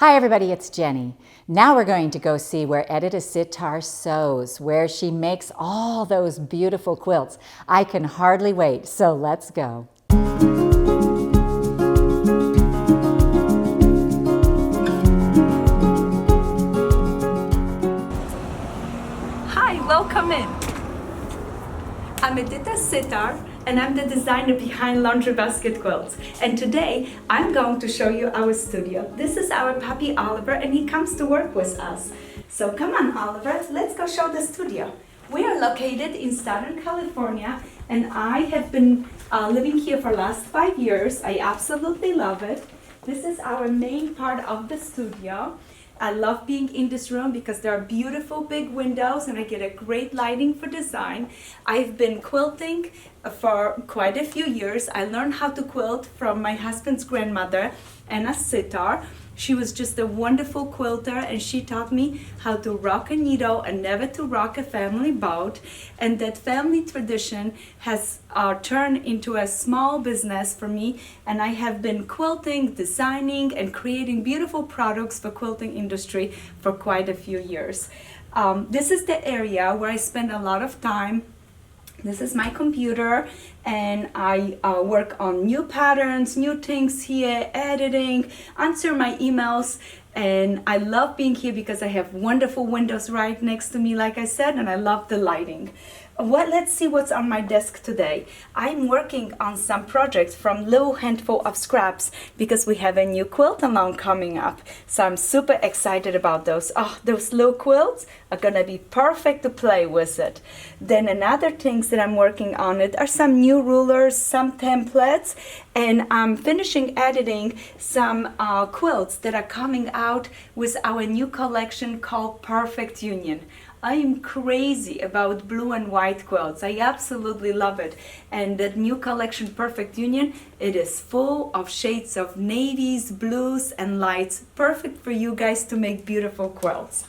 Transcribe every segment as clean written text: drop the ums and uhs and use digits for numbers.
Hi everybody, it's Jenny. Now we're going to go see where Edyta Sitar sews, where she makes all those beautiful quilts. I can hardly wait, so let's go. Hi, welcome in. I'm Edyta Sitar, and I'm the designer behind Laundry Basket Quilts. And today, I'm going to show you our studio. This is our puppy Oliver, and he comes to work with us. So come on, Oliver, let's go show the studio. We are located in Southern California, and I have been living here for the last 5 years. I absolutely love it. This is our main part of the studio. I love being in this room because there are beautiful big windows and I get a great lighting for design. I've been quilting for quite a few years. I learned how to quilt from my husband's grandmother, Edyta Sitar. She was just a wonderful quilter, and she taught me how to rock a needle and never to rock a family boat. And that family tradition has turned into a small business for me, and I have been quilting, designing, and creating beautiful products for quilting industry for quite a few years. This is the area where I spend a lot of time. This is my computer, and I work on new patterns, new things here, editing, answer my emails, and I love being here because I have wonderful windows right next to me, like I said, and I love the lighting. Let's see what's on my desk today. I'm working on some projects from little handful of scraps because we have a new quilt along coming up. So I'm super excited about those. Oh, those little quilts are gonna be perfect to play with it. Then another things that I'm working on it are some new rulers, some templates, and I'm finishing editing some quilts that are coming out with our new collection called Perfect Union. I am crazy about blue and white quilts. I absolutely love it. And that new collection, Perfect Union, it is full of shades of navies, blues, and lights. Perfect for you guys to make beautiful quilts.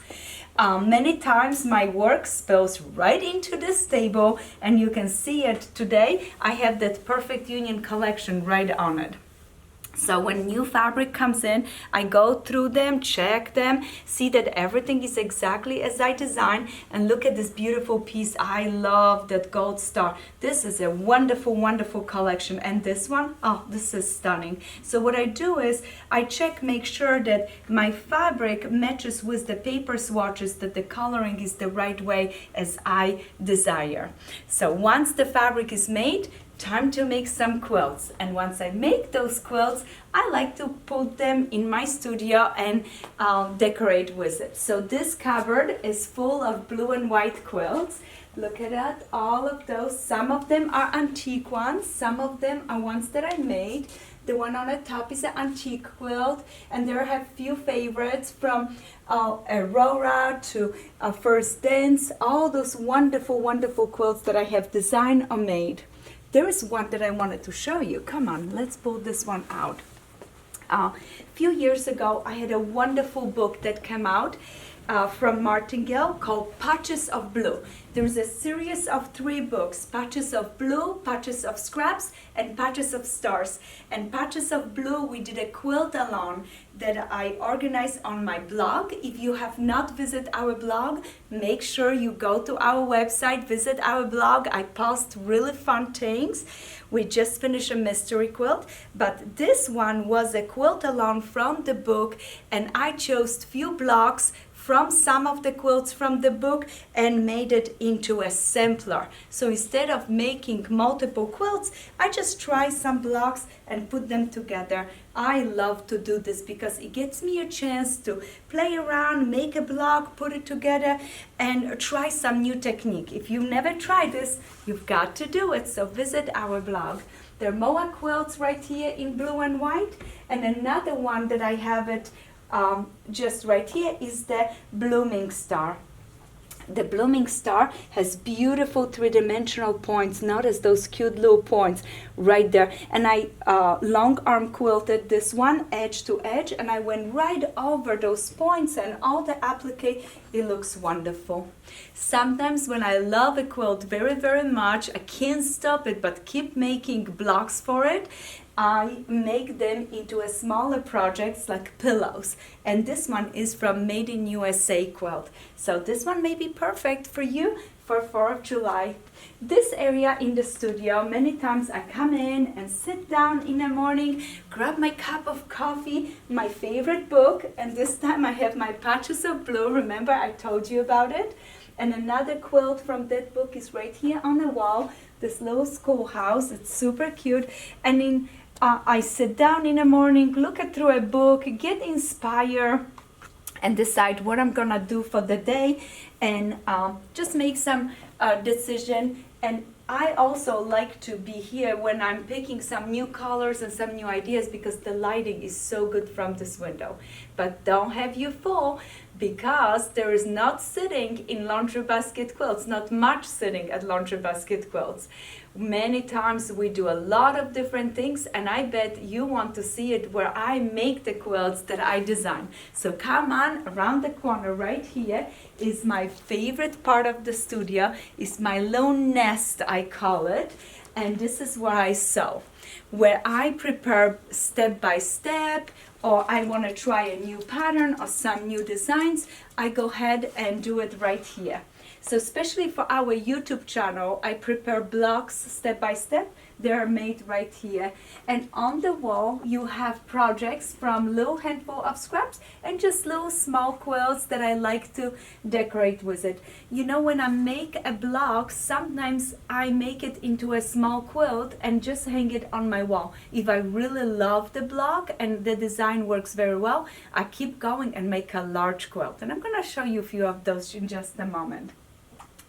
Many times my work spills right into this table, and you can see it today. I have that Perfect Union collection right on it. So when new fabric comes in, I go through them, check them, see that everything is exactly as I designed, and look at this beautiful piece. I love that gold star. This is a wonderful, wonderful collection. And this one, oh, this is stunning. So what I do is I check, make sure that my fabric matches with the paper swatches, that the coloring is the right way as I desire. So once the fabric is made, time to make some quilts. And once I make those quilts, I like to put them in my studio and decorate with it. So this cupboard is full of blue and white quilts. Look at that, all of those. Some of them are antique ones, some of them are ones that I made. The one on the top is an antique quilt, and there are a few favorites from Aurora to First Dance, all those wonderful, wonderful quilts that I have designed or made. There is one that I wanted to show you. Come on, let's pull this one out. A few years ago, I had a wonderful book that came out from Martingale called Patches of Blue. There's a series of 3 books, Patches of Blue, Patches of Scraps, and Patches of Stars. And Patches of Blue, we did a quilt along that I organized on my blog. If you have not visited our blog, make sure you go to our website, visit our blog. I post really fun things. We just finished a mystery quilt, but this one was a quilt along from the book, and I chose few blocks from some of the quilts from the book and made it into a sampler. So instead of making multiple quilts, I just try some blocks and put them together. I love to do this because it gives me a chance to play around, make a block, put it together, and try some new technique. If you've never tried this, you've got to do it. So visit our blog. There are Moa quilts right here in blue and white, and another one that I have it just right here is the Blooming Star. The Blooming Star has beautiful three-dimensional points. Notice those cute little points right there. And I long arm quilted this one edge to edge, and I went right over those points and all the applique. It looks wonderful. Sometimes when I love a quilt very, very much, I can't stop it but keep making blocks for it. I make them into a smaller projects like pillows. And this one is from Made in USA quilt. So this one may be perfect for you for 4th of July. This area in the studio, many times I come in and sit down in the morning, grab my cup of coffee, my favorite book, and this time I have my Patches of Blue. Remember I told you about it? And another quilt from that book is right here on the wall, this little schoolhouse. It's super cute. And in I sit down in the morning, look at through a book, get inspired, and decide what I'm gonna do for the day, and just make some decision. And I also like to be here when I'm picking some new colors and some new ideas, because the lighting is so good from this window. But don't have you full, because there is not sitting in Laundry Basket Quilts, not much sitting at Laundry Basket Quilts. Many times we do a lot of different things, and I bet you want to see it where I make the quilts that I design. So come on, around the corner right here is my favorite part of the studio, is my little nest, I call it. And this is where I sew, where I prepare step by step, or I want to try a new pattern or some new designs, I go ahead and do it right here. So especially for our YouTube channel, I prepare blocks step by step. They are made right here. And on the wall, you have projects from little handful of scraps and just little small quilts that I like to decorate with it. You know, when I make a block, sometimes I make it into a small quilt and just hang it on my wall. If I really love the block and the design works very well, I keep going and make a large quilt. And I'm gonna show you a few of those in just a moment.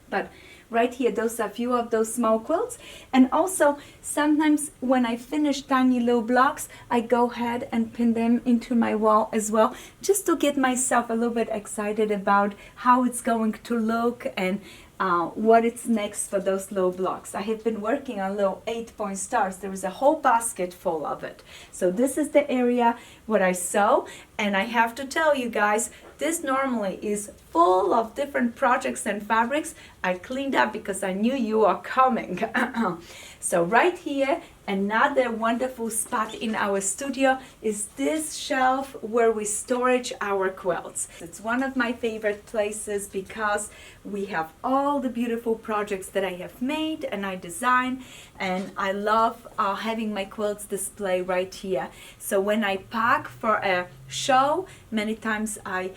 But right here, those are a few of those small quilts. And also, sometimes when I finish tiny little blocks, I go ahead and pin them into my wall as well, just to get myself a little bit excited about how it's going to look and what it's next for those little blocks. I have been working on little 8-point stars. There is a whole basket full of it. So this is the area where I sew, and I have to tell you guys, this normally is full of different projects and fabrics. I cleaned up because I knew you are coming. So right here, another wonderful spot in our studio is this shelf where we storage our quilts. It's one of my favorite places because we have all the beautiful projects that I have made and I design, and I love having my quilts display right here. So when I pack for a show, many times I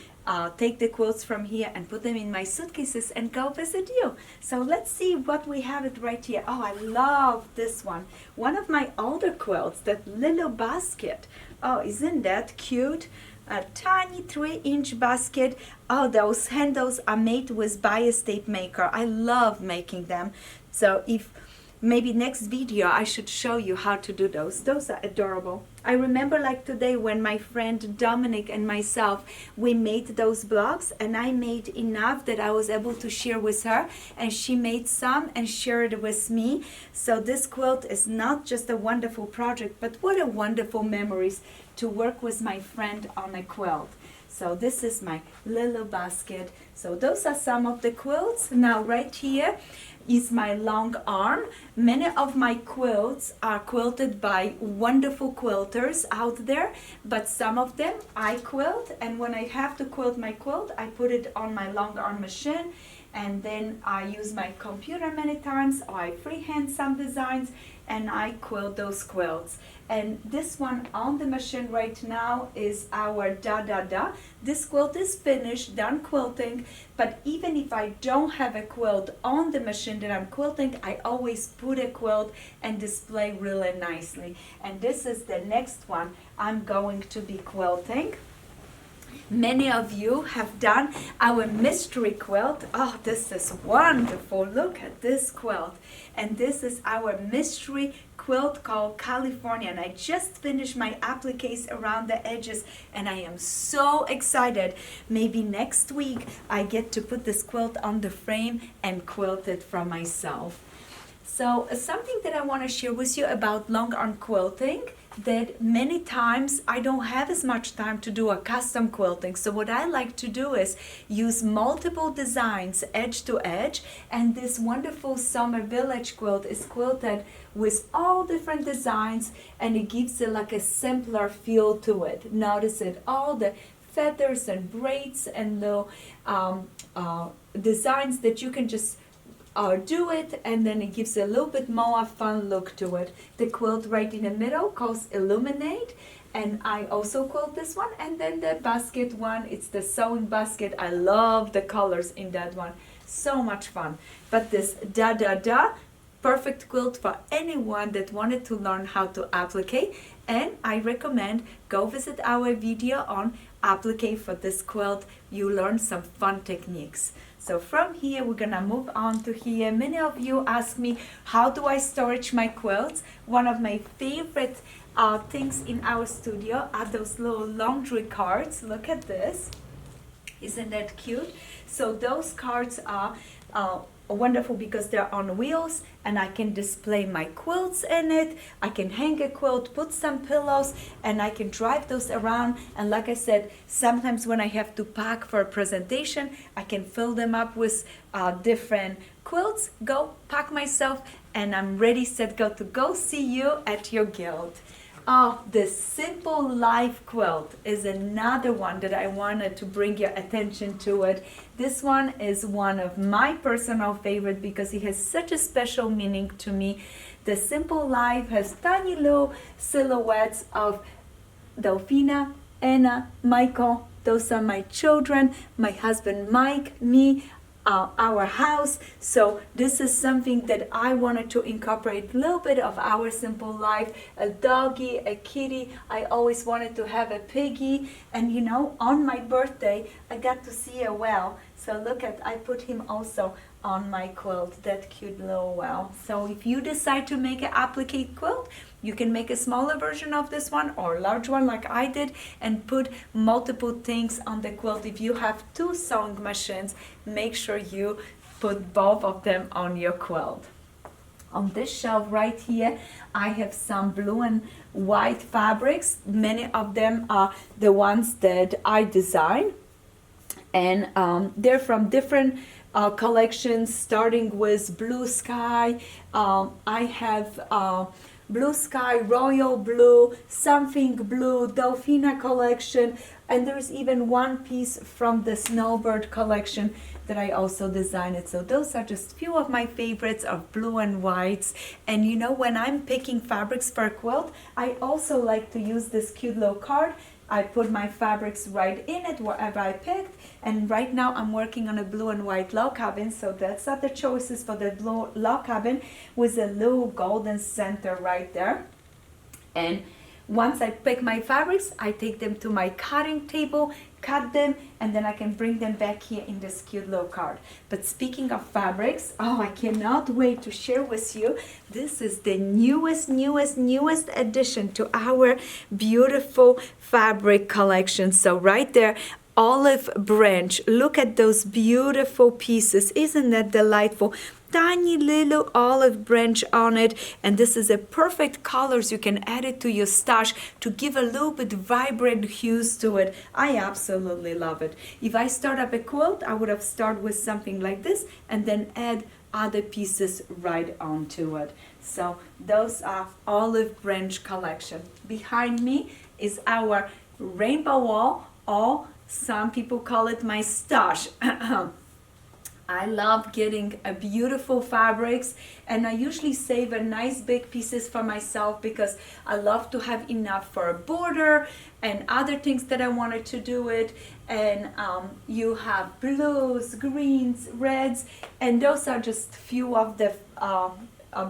take the quilts from here and put them in my suitcases and go visit you. So let's see what we have it right here. Oh, I love this one. One of my older quilts, that little basket. Oh, isn't that cute? A tiny 3-inch basket. Oh, those handles are made with bias tape maker. I love making them. So if maybe next video I should show you how to do those. Those are adorable. I remember like today when my friend Dominic and myself, we made those blocks, and I made enough that I was able to share with her, and she made some and shared with me. So this quilt is not just a wonderful project, but what a wonderful memories to work with my friend on a quilt. So this is my little basket. So those are some of the quilts. Now right here is my long arm. Many of my quilts are quilted by wonderful quilters out there, but some of them I quilt, and when I have to quilt my quilt, I put it on my long arm machine, and then I use my computer many times, or I freehand some designs, and I quilt those quilts. And this one on the machine right now is our Da Da Da. This quilt is finished, done quilting, but even if I don't have a quilt on the machine that I'm quilting, I always put a quilt and display really nicely. And this is the next one I'm going to be quilting. Many of you have done our mystery quilt. Oh, this is wonderful. Look at this quilt. And this is our mystery quilt called California. And I just finished my appliques around the edges, and I am so excited. Maybe next week I get to put this quilt on the frame and quilt it for myself. So something that I want to share with you about long arm quilting, that many times I don't have as much time to do a custom quilting. So what I like to do is use multiple designs edge to edge, and this wonderful summer village quilt is quilted with all different designs, and it gives it like a simpler feel to it. Notice it, all the feathers and braids and the designs that you can just do it, and then it gives a little bit more fun look to it. The quilt right in the middle calls Illuminate, and I also quilt this one. And then the basket one, it's the sewing basket. I love the colors in that one, so much fun. But this Da Da Da, perfect quilt for anyone that wanted to learn how to applique, and I recommend go visit our video on applique for this quilt. You learn some fun techniques. So from here, we're gonna move on to here. Many of you ask me, how do I storage my quilts? One of my favorite things in our studio are those little laundry carts. Look at this. Isn't that cute? So those carts are wonderful because they're on wheels, and I can display my quilts in it. I can hang a quilt, put some pillows, and I can drive those around. And like I said, sometimes when I have to pack for a presentation, I can fill them up with different quilts, go pack myself, and I'm ready, set, go to go see you at your guild. Oh, the Simple Life quilt is another one that I wanted to bring your attention to it. This one is one of my personal favorite because it has such a special meaning to me. The Simple Life has tiny little silhouettes of Delphina, Anna, Michael. Those are my children, my husband Mike, me, our house. So this is something that I wanted to incorporate a little bit of our simple life. A doggy, a kitty. I always wanted to have a piggy, and you know, on my birthday I got to see a whale. So look at, I put him also on my quilt, that cute little whale. So if you decide to make an applique quilt, you can make a smaller version of this one or a large one like I did, and put multiple things on the quilt. If you have 2 sewing machines, make sure you put both of them on your quilt. On this shelf right here, I have some blue and white fabrics. Many of them are the ones that I designed, and they're from different collections, starting with Blue Sky. I have Blue Sky, Royal Blue, Something Blue, Delphina collection, and there's even one piece from the Snowbird collection that I also designed it. So those are just few of my favorites of blue and whites. And you know, when I'm picking fabrics for a quilt, I also like to use this cute little card. I put my fabrics right in it wherever I picked, and right now I'm working on a blue and white log cabin, so that's are the choices for the blue log cabin with a little golden center right there. And once I pick my fabrics, I take them to my cutting table, cut them, and then I can bring them back here in this cute little card. But speaking of fabrics, oh, I cannot wait to share with you. This is the newest addition to our beautiful fabric collection. So right there, olive branch. Look at those beautiful pieces. Isn't that delightful? Tiny little olive branch on it, and this is a perfect colors. You can add it to your stash to give a little bit vibrant hues to it. I absolutely love it. If I start up a quilt, I would have started with something like this and then add other pieces right onto it. So those are olive branch collection. Behind me is our rainbow wall, or some people call it my stash. I love getting a beautiful fabrics, and I usually save a nice big pieces for myself because I love to have enough for a border and other things that I wanted to do it. And you have blues, greens, reds, and those are just few of the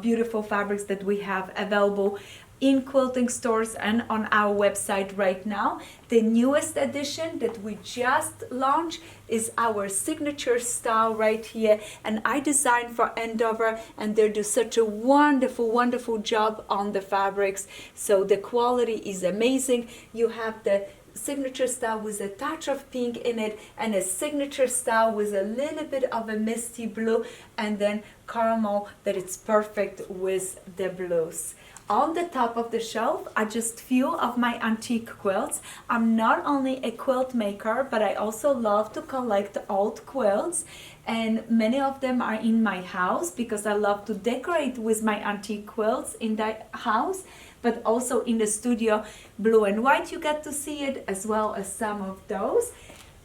beautiful fabrics that we have available in quilting stores and on our website right now. The newest addition that we just launched is our signature style right here, and I designed for Andover, and they do such a wonderful job on the fabrics. So the quality is amazing. You have the signature style with a touch of pink in it, and a signature style with a little bit of a misty blue, and then caramel that it's perfect with the blues. On the top of the shelf are just few of my antique quilts. I'm not only a quilt maker, but I also love to collect old quilts, and many of them are in my house because I love to decorate with my antique quilts in the house, but also in the studio. Blue and white, you get to see it, as well as some of those.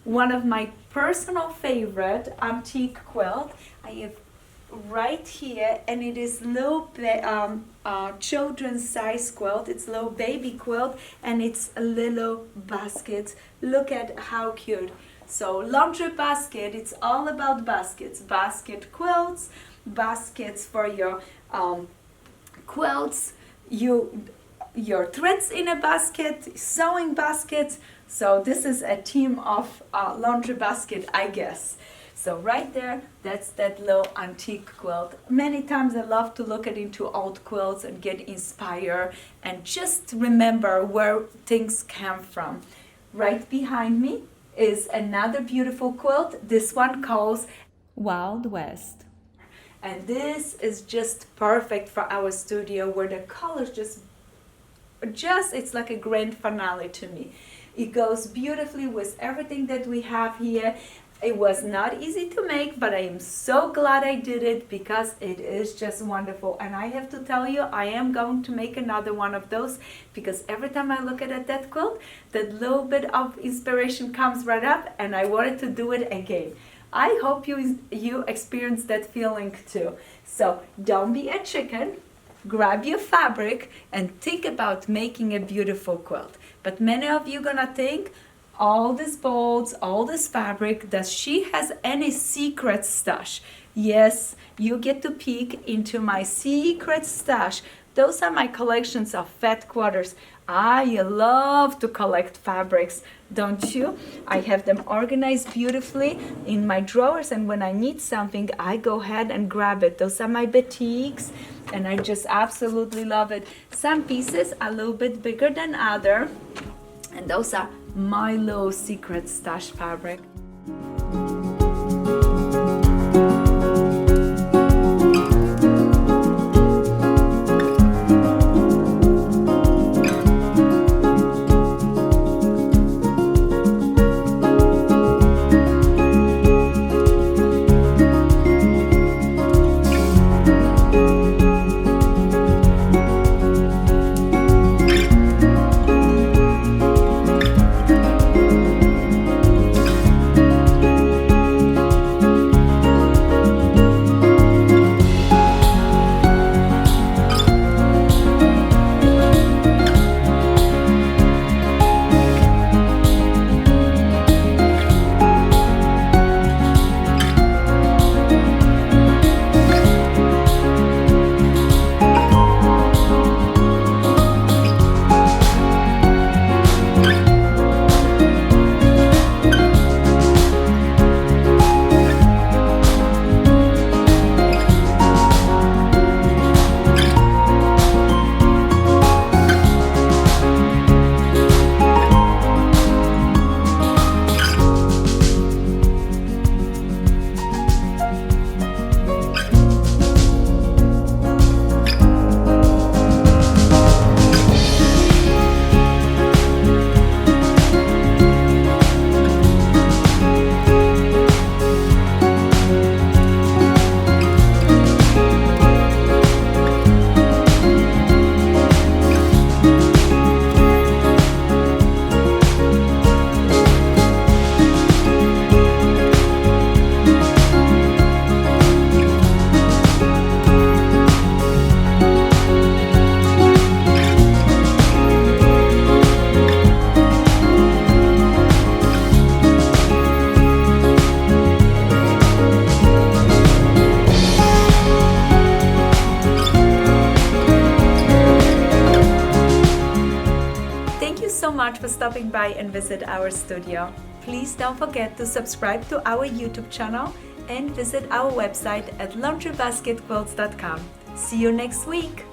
One of my personal favorite antique quilt I have right here, and it is little children's size quilt. It's little baby quilt, and it's a little basket. Look at how cute. So Laundry Basket, it's all about baskets. Basket quilts, baskets for your quilts, your threads in a basket, sewing baskets. So this is a team of Laundry Basket, I guess. So right there, that's that little antique quilt. Many times I love to look into old quilts and get inspired and just remember where things came from. Right behind me is another beautiful quilt. This one calls Wild West. And this is just perfect for our studio where the colors just it's like a grand finale to me. It goes beautifully with everything that we have here. It was not easy to make, but I am so glad I did it because it is just wonderful. And I have to tell you, I am going to make another one of those because every time I look at that quilt, that little bit of inspiration comes right up and I wanted to do it again. I hope you experience that feeling too. So don't be a chicken. Grab your fabric and think about making a beautiful quilt. But many of you gonna think, all these bolts, all this fabric, does she has any secret stash? Yes, you get to peek into my secret stash. Those are my collections of fat quarters. I love to collect fabrics, don't you? I have them organized beautifully in my drawers, and when I need something, I go ahead and grab it. Those are my batiks, and I just absolutely love it. Some pieces are a little bit bigger than other, and those are my little secret stash fabric. Much for stopping by and visit our studio. Please don't forget to subscribe to our YouTube channel and visit our website at laundrybasketquilts.com. See you next week.